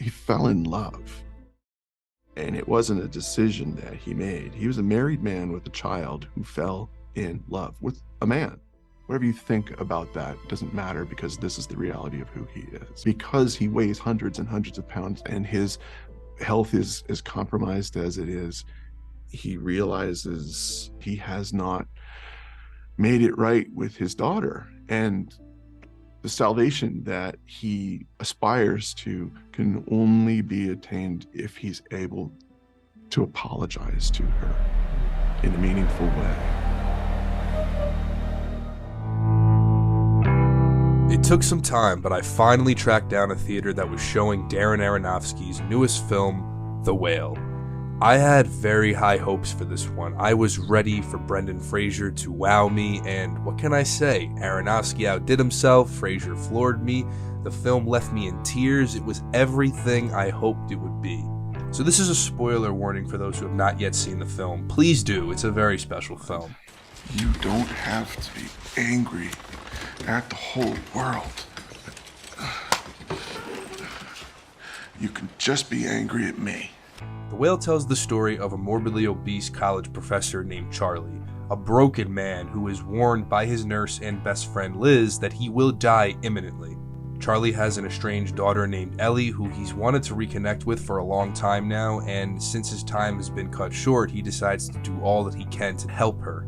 He fell in love. And it wasn't a decision that he made. He was a married man with a child who fell in love with a man. Whatever you think about that doesn't matter, because this is the reality of who he is. Because he weighs hundreds and hundreds of pounds and his health is as compromised as it is, he realizes he has not made it right with his daughter. And the salvation that he aspires to can only be attained if he's able to apologize to her in a meaningful way. It took some time, but I finally tracked down a theater that was showing Darren Aronofsky's newest film, The Whale. I had very high hopes for this one. I was ready for Brendan Fraser to wow me, and what can I say? Aronofsky outdid himself, Fraser floored me, the film left me in tears. It was everything I hoped it would be. So this is a spoiler warning for those who have not yet seen the film. Please do, it's a very special film. You don't have to be angry at the whole world. You can just be angry at me. The Whale tells the story of a morbidly obese college professor named Charlie, a broken man who is warned by his nurse and best friend Liz that he will die imminently. Charlie has an estranged daughter named Ellie who he's wanted to reconnect with for a long time now, and since his time has been cut short, he decides to do all that he can to help her.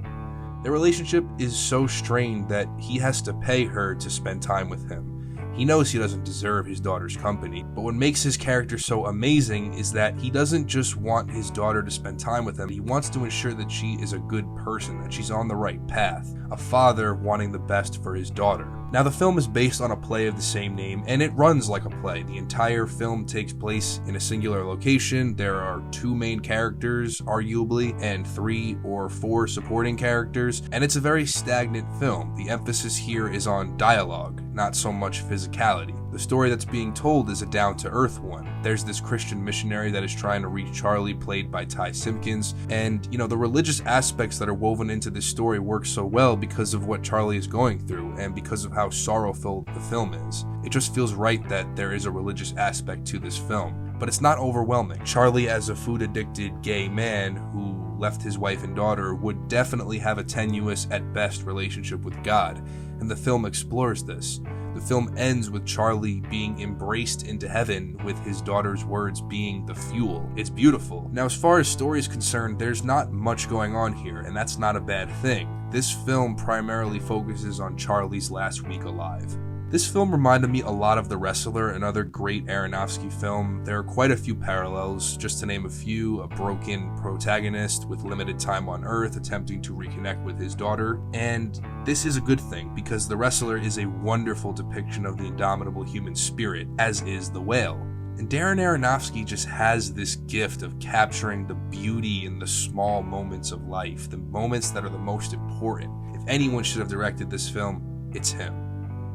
Their relationship is so strained that he has to pay her to spend time with him. He knows he doesn't deserve his daughter's company, but what makes his character so amazing is that he doesn't just want his daughter to spend time with him, he wants to ensure that she is a good person, that she's on the right path, a father wanting the best for his daughter. Now, the film is based on a play of the same name, and it runs like a play. The entire film takes place in a singular location. There are 2 main characters, arguably, and 3 or 4 supporting characters, and it's a very stagnant film. The emphasis here is on dialogue, not so much physicality. The story that's being told is a down-to-earth one. There's this Christian missionary that is trying to reach Charlie, played by Ty Simpkins, and, the religious aspects that are woven into this story work so well because of what Charlie is going through, and because of how sorrowful the film is. It just feels right that there is a religious aspect to this film, but it's not overwhelming. Charlie, as a food-addicted gay man who left his wife and daughter, would definitely have a tenuous, at best, relationship with God, and the film explores this. The film ends with Charlie being embraced into heaven, with his daughter's words being the fuel. It's beautiful. Now, as far as story is concerned, there's not much going on here, and that's not a bad thing. This film primarily focuses on Charlie's last week alive. This film reminded me a lot of The Wrestler, another great Aronofsky film. There are quite a few parallels, just to name a few: a broken protagonist with limited time on Earth attempting to reconnect with his daughter. And this is a good thing, because The Wrestler is a wonderful depiction of the indomitable human spirit, as is The Whale. And Darren Aronofsky just has this gift of capturing the beauty in the small moments of life, the moments that are the most important. If anyone should have directed this film, it's him.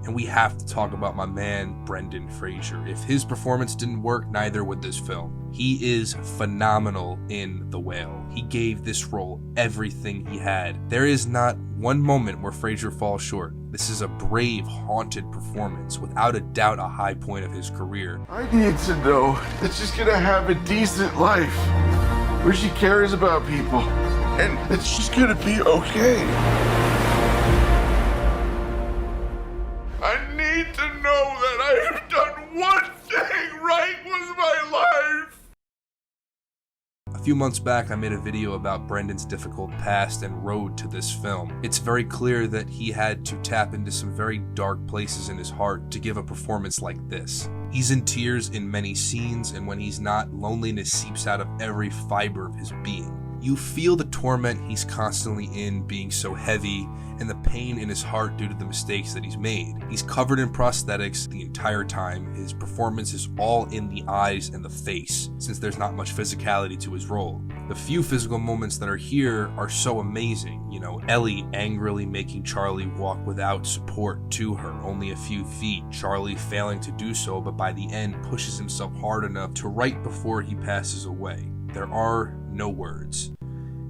And we have to talk about my man, Brendan Fraser. If his performance didn't work, neither would this film. He is phenomenal in The Whale. He gave this role everything he had. There is not one moment where Fraser falls short. This is a brave, haunted performance, without a doubt a high point of his career. I need to know that she's gonna have a decent life, where she cares about people, and that she's gonna be okay. I need to know that I have done one thing right with my life. A few months back, I made a video about Brendan's difficult past and road to this film. It's very clear that he had to tap into some very dark places in his heart to give a performance like this. He's in tears in many scenes, and when he's not, loneliness seeps out of every fiber of his being. You feel the torment he's constantly in being so heavy, and the pain in his heart due to the mistakes that he's made. He's covered in prosthetics the entire time. His performance is all in the eyes and the face, since there's not much physicality to his role. The few physical moments that are here are so amazing. Ellie angrily making Charlie walk without support to her, only a few feet. Charlie failing to do so, but by the end pushes himself hard enough to right before he passes away. There are no words.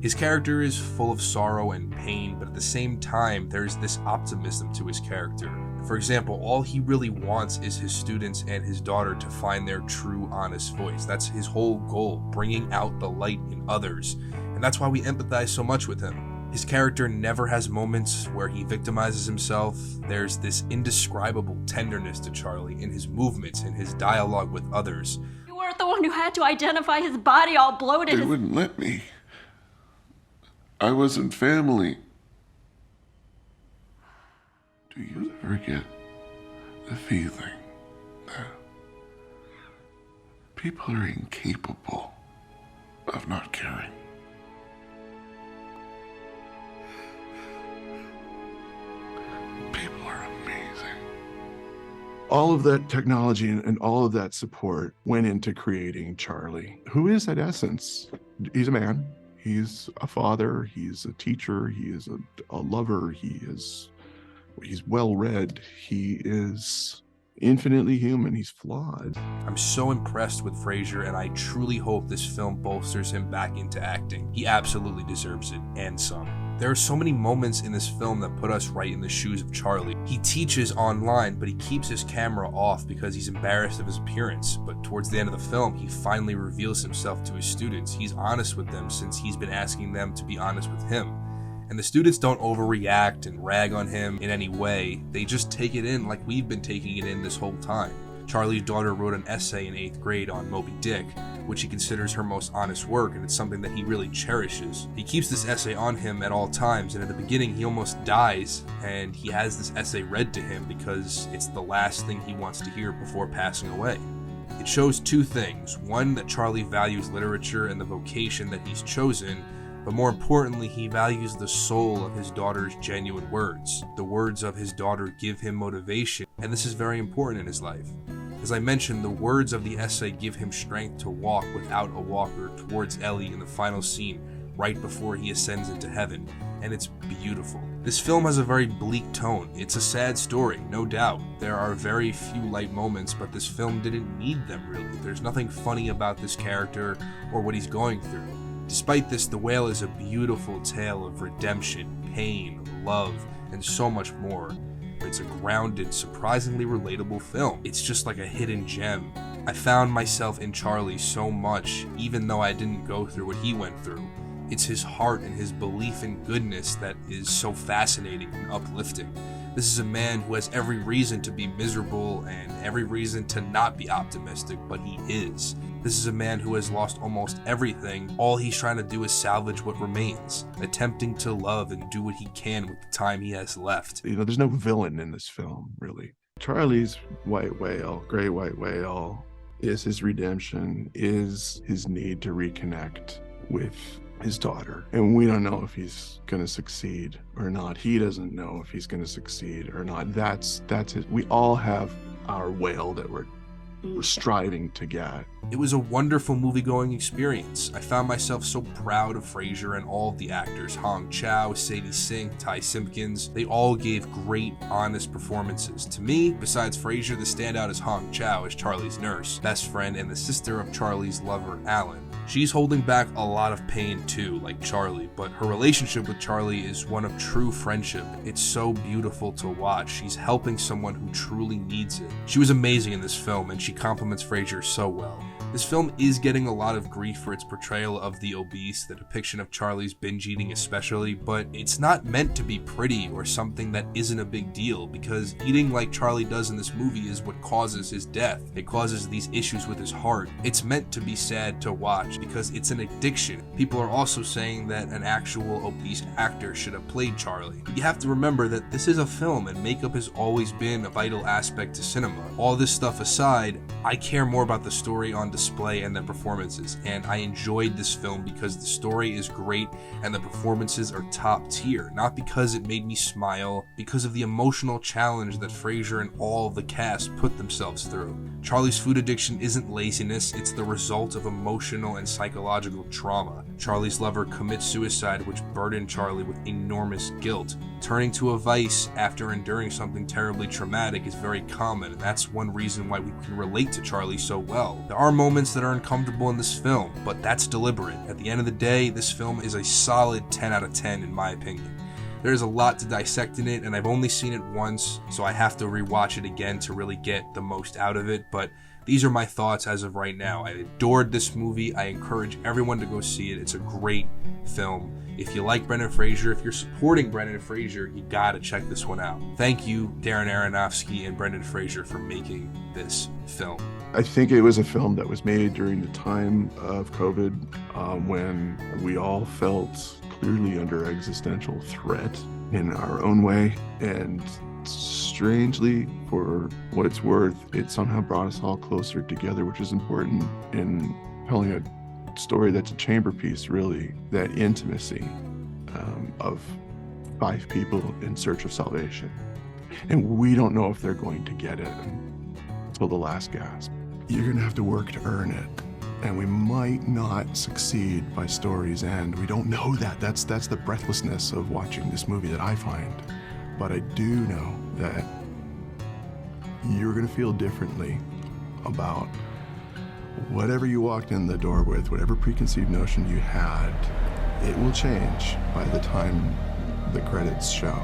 His character is full of sorrow and pain, but at the same time, there's this optimism to his character. For example, all he really wants is his students and his daughter to find their true, honest voice. That's his whole goal, bringing out the light in others. And that's why we empathize so much with him. His character never has moments where he victimizes himself. There's this indescribable tenderness to Charlie in his movements, in his dialogue with others. You weren't the one who had to identify his body all bloated. They wouldn't let me. I wasn't family. Do you ever get the feeling that people are incapable of not caring? People are amazing. All of that technology and all of that support went into creating Charlie, who is at essence, he's a man, he's a father, he's a teacher, he is a lover, he's well-read, he is infinitely human, he's flawed. I'm so impressed with Fraser, and I truly hope this film bolsters him back into acting. He absolutely deserves it, and some. There are so many moments in this film that put us right in the shoes of Charlie. He teaches online, but he keeps his camera off because he's embarrassed of his appearance. But towards the end of the film, he finally reveals himself to his students. He's honest with them since he's been asking them to be honest with him. And the students don't overreact and rag on him in any way. They just take it in like we've been taking it in this whole time. Charlie's daughter wrote an essay in 8th grade on Moby Dick, which he considers her most honest work, and it's something that he really cherishes. He keeps this essay on him at all times, and at the beginning he almost dies, and he has this essay read to him because it's the last thing he wants to hear before passing away. It shows two things. One, that Charlie values literature and the vocation that he's chosen, but more importantly, he values the soul of his daughter's genuine words. The words of his daughter give him motivation, and this is very important in his life. As I mentioned, the words of the essay give him strength to walk without a walker towards Ellie in the final scene, right before he ascends into heaven, and it's beautiful. This film has a very bleak tone. It's a sad story, no doubt. There are very few light moments, but this film didn't need them really. There's nothing funny about this character or what he's going through. Despite this, The Whale is a beautiful tale of redemption, pain, love, and so much more. It's a grounded, surprisingly relatable film. It's just like a hidden gem. I found myself in Charlie so much, even though I didn't go through what he went through. It's his heart and his belief in goodness that is so fascinating and uplifting. This is a man who has every reason to be miserable and every reason to not be optimistic, but he is. This is a man who has lost almost everything. All he's trying to do is salvage what remains, attempting to love and do what he can with the time he has left. You know, there's no villain in this film, really. Charlie's white whale, gray white whale, is his redemption, is his need to reconnect with his daughter. And we don't know if he's going to succeed or not. He doesn't know if he's going to succeed or not. That's it. We all have our whale that we're striving to get. It was a wonderful movie-going experience. I found myself so proud of Fraser and all of the actors. Hong Chow, sadiesink, Ty Simpkins. They all gave great, honest performances. To me, besides Fraser, the standout is Hong Chow as Charlie's nurse, best friend, and the sister of Charlie's lover, Alan. She's holding back a lot of pain too, like Charlie, but her relationship with Charlie is one of true friendship. It's so beautiful to watch. She's helping someone who truly needs it. She was amazing in this film, and she compliments Fraser so well. This film is getting a lot of grief for its portrayal of the obese, the depiction of Charlie's binge eating especially, but it's not meant to be pretty or something that isn't a big deal, because eating like Charlie does in this movie is what causes his death. It causes these issues with his heart. It's meant to be sad to watch because it's an addiction. People are also saying that an actual obese actor should have played Charlie. But you have to remember that this is a film and makeup has always been a vital aspect to cinema. All this stuff aside, I care more about the story on display and the performances, and I enjoyed this film because the story is great and the performances are top tier, not because it made me smile, because of the emotional challenge that Fraser and all of the cast put themselves through. Charlie's food addiction isn't laziness, it's the result of emotional and psychological trauma. Charlie's lover commits suicide, which burdened Charlie with enormous guilt. Turning to a vice after enduring something terribly traumatic is very common, and that's one reason why we can relate to Charlie so well. There are moments that are uncomfortable in this film, but that's deliberate. At the end of the day, this film is a solid 10 out of 10 in my opinion. There's a lot to dissect in it, and I've only seen it once, so I have to rewatch it again to really get the most out of it. But these are my thoughts as of right now. I adored this movie. I encourage everyone to go see it. It's a great film. If you like Brendan Fraser, if you're supporting Brendan Fraser, you gotta check this one out. Thank you, Darren Aronofsky and Brendan Fraser, for making this film. I think it was a film that was made during the time of COVID, when we all felt clearly under existential threat in our own way. And strangely, for what it's worth, it somehow brought us all closer together, which is important in telling a story that's a chamber piece, really. That intimacy of 5 people in search of salvation. And we don't know if they're going to get it until the last gasp. You're going to have to work to earn it. And we might not succeed by story's end. We don't know that. That's the breathlessness of watching this movie that I find. But I do know that you're going to feel differently about whatever you walked in the door with, whatever preconceived notion you had. It will change by the time the credits show.